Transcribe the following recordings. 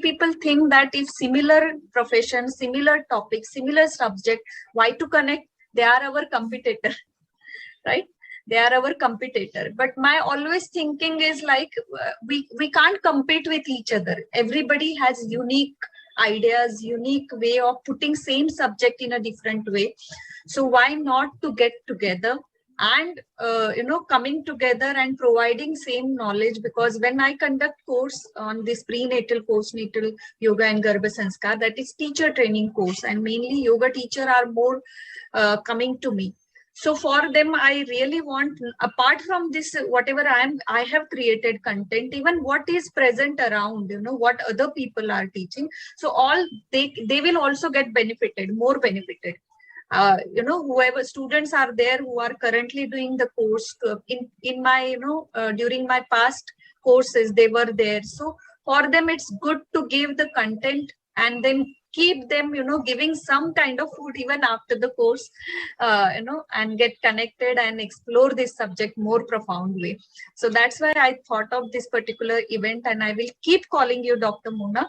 people think that if similar profession, similar topic, similar subject, why to connect? They are our competitor, right? They are our competitor. But my always thinking is like, we can't compete with each other. Everybody has unique ideas, unique way of putting same subject in a different way. So why not to get together and coming together and providing same knowledge? Because when I conduct course on this prenatal, postnatal yoga and Garbha Sanskar, that is teacher training course, and mainly yoga teacher are more coming to me. So for them, I really want, apart from this, whatever I have created content, even what is present around, what other people are teaching. So all they will also get benefited, more benefited. Whoever students are there who are currently doing the course in my, during my past courses, they were there. So for them, it's good to give the content and then keep them, giving some kind of food even after the course, and get connected and explore this subject more profound way. So that's why I thought of this particular event, and I will keep calling you Dr. Mona.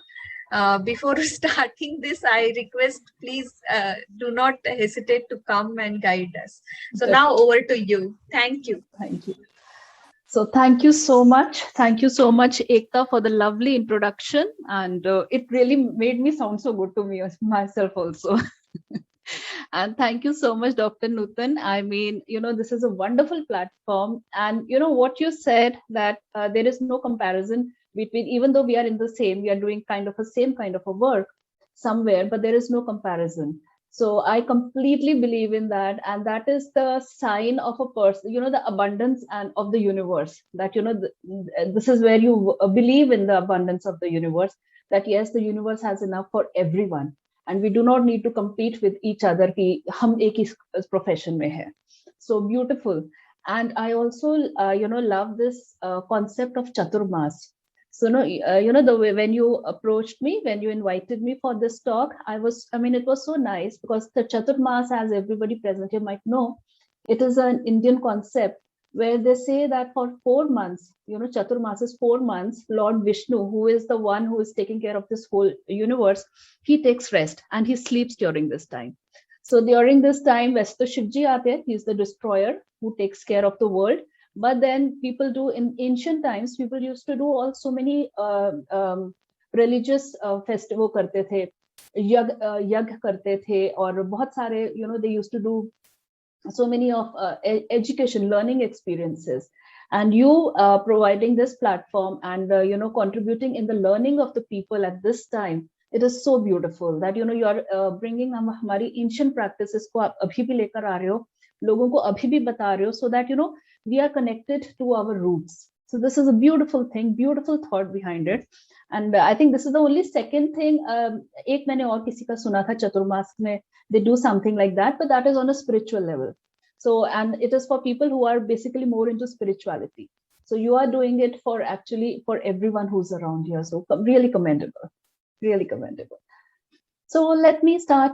Before starting this, I request, please do not hesitate to come and guide us. So now over to you. Thank you. Thank you. So thank you so much. Thank you so much, Ekta, for the lovely introduction. And it really made me sound so good to me myself also. And thank you so much, Dr. Nutan. I mean, this is a wonderful platform. And what you said, that there is no comparison between, even though we are in the same, we are doing kind of a same kind of a work somewhere, but there is no comparison. So I completely believe in that. And that is the sign of a person, the abundance and of the universe, that, this is where you believe in the abundance of the universe, that yes, the universe has enough for everyone. And we do not need to compete with each other ki hum ek hi profession mein hai. So beautiful. And I also, love this concept of Chaturmas. So, the way when you approached me, when you invited me for this talk, it was so nice, because the Chaturmas, as everybody present here might know, it is an Indian concept where they say that for 4 months, Chaturmas is 4 months, Lord Vishnu, who is the one who is taking care of this whole universe, he takes rest and he sleeps during this time. So during this time, Vastu Shivji aate, he is the destroyer who takes care of the world. But then people do, in ancient times, people used to do also many religious festival karte the, yag karte the, aur bahut sare, they used to do so many of education, learning experiences. And you providing this platform and, contributing in the learning of the people at this time, it is so beautiful that, you are bringing hamari ancient practices ko aap abhi bhi lekar aa rahe ho, logon ko abhi bhi bata rahe ho, so that, we are connected to our roots. So this is a beautiful thing, beautiful thought behind it. And I think this is the only second thing. Ek maine aur kisi ka suna tha, Chaturmas mein they do something like that, but that is on a spiritual level. So, and it is for people who are basically more into spirituality. So you are doing it for everyone who's around here. So really commendable, really commendable. So let me start